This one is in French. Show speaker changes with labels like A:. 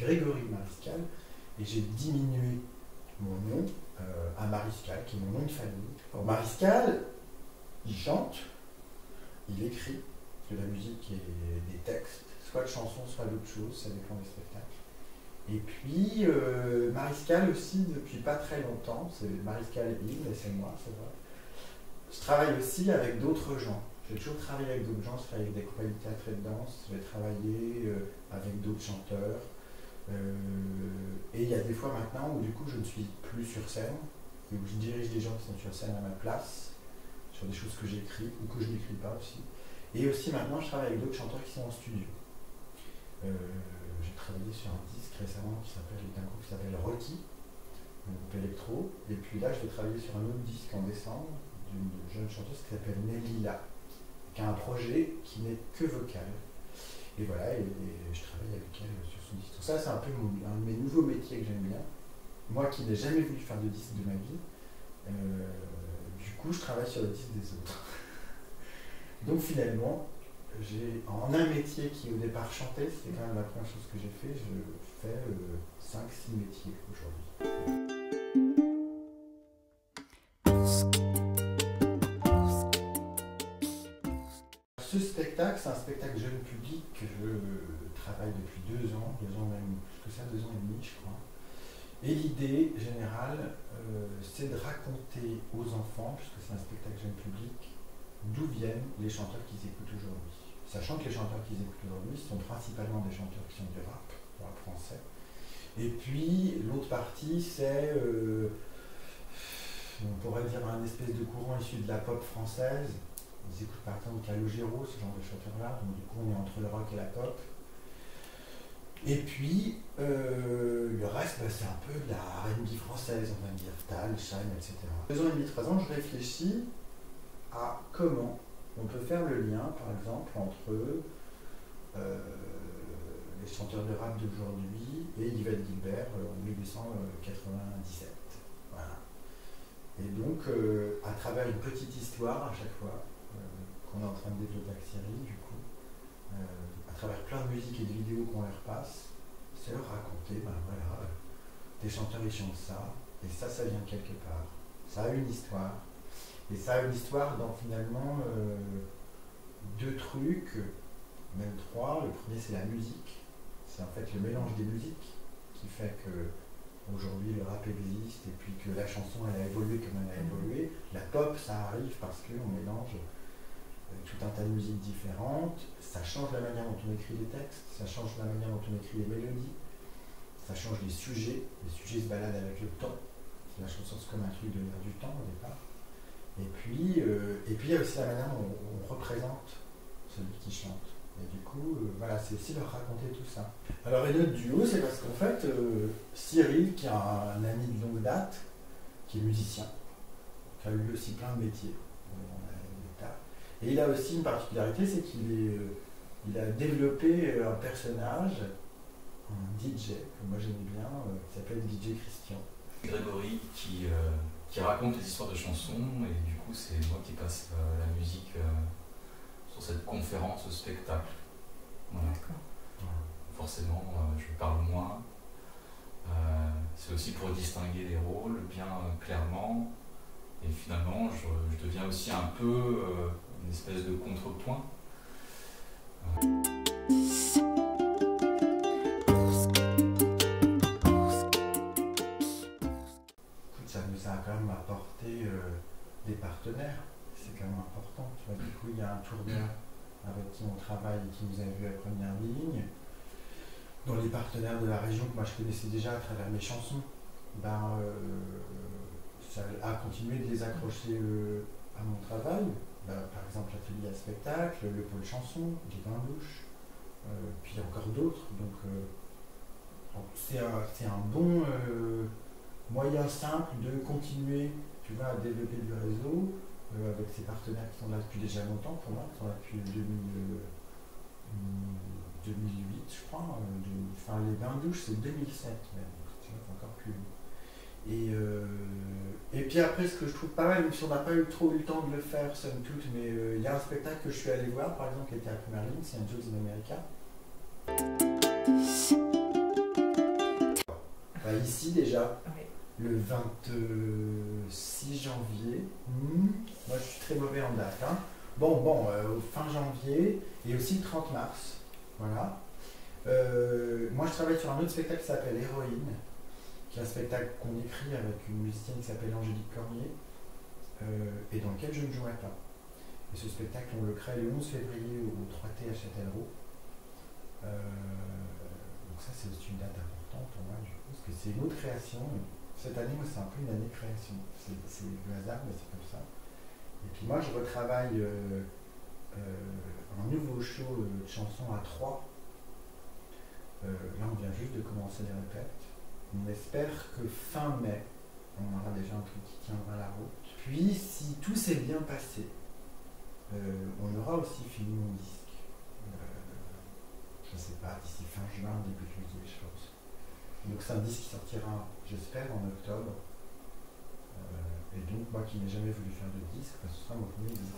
A: Grégory Mariscal, et j'ai diminué mon nom à Mariscal, qui est mon nom de famille. Alors, Mariscal, il chante, il écrit de la musique et des textes, soit de chansons, soit d'autres choses, ça dépend des spectacles. Et puis, Mariscal aussi, depuis pas très longtemps, c'est Mariscal Hill, et c'est moi, c'est vrai. Je travaille aussi avec d'autres gens. J'ai toujours travaillé avec d'autres gens, je travaille avec des compagnies de théâtre et de danse, j'ai travaillé avec d'autres chanteurs. Et il y a des fois maintenant où du coup je ne suis plus sur scène, et où je dirige des gens qui sont sur scène à ma place, sur des choses que j'écris ou que je n'écris pas aussi. Et aussi maintenant je travaille avec d'autres chanteurs qui sont en studio. J'ai travaillé sur un disque récemment d'un groupe qui s'appelle Rocky, un groupe électro, et puis là je vais travailler sur un autre disque en décembre d'une jeune chanteuse qui s'appelle Nelila, qui a un projet qui n'est que vocal. Et voilà, et je travaille avec elle sur son disque. Ça, c'est un peu un de mes nouveaux métiers que j'aime bien. Moi qui n'ai jamais voulu faire de disque de ma vie, du coup, je travaille sur le disque des autres. Donc finalement, j'ai en un métier qui au départ chantait, c'était quand même la première chose que j'ai fait, je fais 5-6 métiers aujourd'hui. Ce spectacle, c'est un spectacle jeune public que je travaille depuis 2 ans même, plus que ça, 2 ans et demi je crois. Et l'idée générale, c'est de raconter aux enfants, puisque c'est un spectacle jeune public, d'où viennent les chanteurs qu'ils écoutent aujourd'hui. Sachant que les chanteurs qu'ils écoutent aujourd'hui sont principalement des chanteurs qui sont du rap français. Et puis l'autre partie, c'est, on pourrait dire, un espèce de courant issu de la pop française. Ils écoutent par exemple Calogero, ce genre de chanteurs-là, donc du coup on est entre le rock et la pop. Et puis le reste, c'est un peu de la R&B française, on va dire, Tal, Shine, etc. 2 ans et demi, 3 ans, je réfléchis à comment on peut faire le lien, par exemple, entre les chanteurs de rap d'aujourd'hui et Yvette Guilbert en 1897. Voilà. Et donc, à travers une petite histoire à chaque fois, qu'on est en train de développer avec Cyril, du coup, à travers plein de musiques et de vidéos qu'on leur passe, c'est leur raconter, voilà, des chanteurs ils chantent ça, et ça vient de quelque part. Ça a une histoire. Et ça a une histoire dans finalement 2 trucs, même 3. Le premier c'est la musique. C'est en fait le mélange des musiques qui fait que aujourd'hui le rap existe et puis que la chanson elle a évolué comme elle a évolué. La pop ça arrive parce qu'on mélange tout un tas de musiques différentes, ça change la manière dont on écrit les textes, ça change la manière dont on écrit les mélodies, ça change les sujets se baladent avec le temps. La chanson c'est comme un truc de l'air du temps au départ. Et puis il y a aussi la manière dont on représente celui qui chante. Et du coup, voilà, c'est aussi leur raconter tout ça. Alors, et notre duo, c'est parce qu'en fait, Cyril, qui est un ami de longue date, qui est musicien, qui a eu aussi plein de métiers, et il a aussi une particularité, c'est qu'il a développé un personnage, un DJ, que moi j'aime bien, qui s'appelle DJ Christian.
B: Grégory qui raconte les histoires de chansons, et du coup c'est moi qui passe la musique sur cette conférence, ce spectacle. Voilà. Forcément, je parle moins. C'est aussi pour distinguer les rôles bien clairement. Et finalement, je deviens aussi un peu une espèce de contrepoint.
A: Ça a quand même apporté des partenaires. C'est quand même important. Tu vois, du coup, il y a un tourneur avec qui on travaille et qui nous a vu à première ligne. Dans les partenaires de la région que moi je connaissais déjà à travers mes chansons, ça a continué de les accrocher à mon travail. Par exemple, l'atelier à spectacle, le pôle chanson, les bains douches, puis il y a encore d'autres. Donc c'est un bon moyen simple de continuer, tu vois, à développer du réseau avec ces partenaires qui sont là depuis déjà longtemps pour moi, qui sont là depuis 2008 je crois. Enfin, les bains douches c'est 2007 même, tu vois, c'est encore plus long. Et puis après, ce que je trouve pas mal, même si on n'a pas trop eu le temps de le faire, somme toute, mais il y a un spectacle que je suis allé voir, par exemple, qui était à première ligne, c'est un Jokes in America. ici déjà,
C: Oui.
A: le 26 janvier, moi je suis très mauvais en date, hein. Au fin janvier et aussi le 30 mars. Voilà. Moi je travaille sur un autre spectacle qui s'appelle Héroïne, qui est un spectacle qu'on écrit avec une musicienne qui s'appelle Angélique Cormier, et dans lequel je ne jouerai pas. Et ce spectacle, on le crée le 11 février au 3T à Châtellerault. Donc ça, c'est aussi une date importante pour moi, du coup, parce que c'est une autre création. Cette année, moi, c'est un peu une année de création. C'est le hasard, mais c'est comme ça. Et puis moi, je retravaille un nouveau show de chansons à 3. Là, on vient juste de commencer les répètes. On espère que fin mai, on aura déjà un truc qui tiendra la route. Puis, si tout s'est bien passé, on aura aussi fini mon disque. Je ne sais pas, d'ici fin juin, début juillet, je pense. Donc c'est un disque qui sortira, j'espère, en octobre. Et donc, moi qui n'ai jamais voulu faire de disque, ce sera mon premier disque.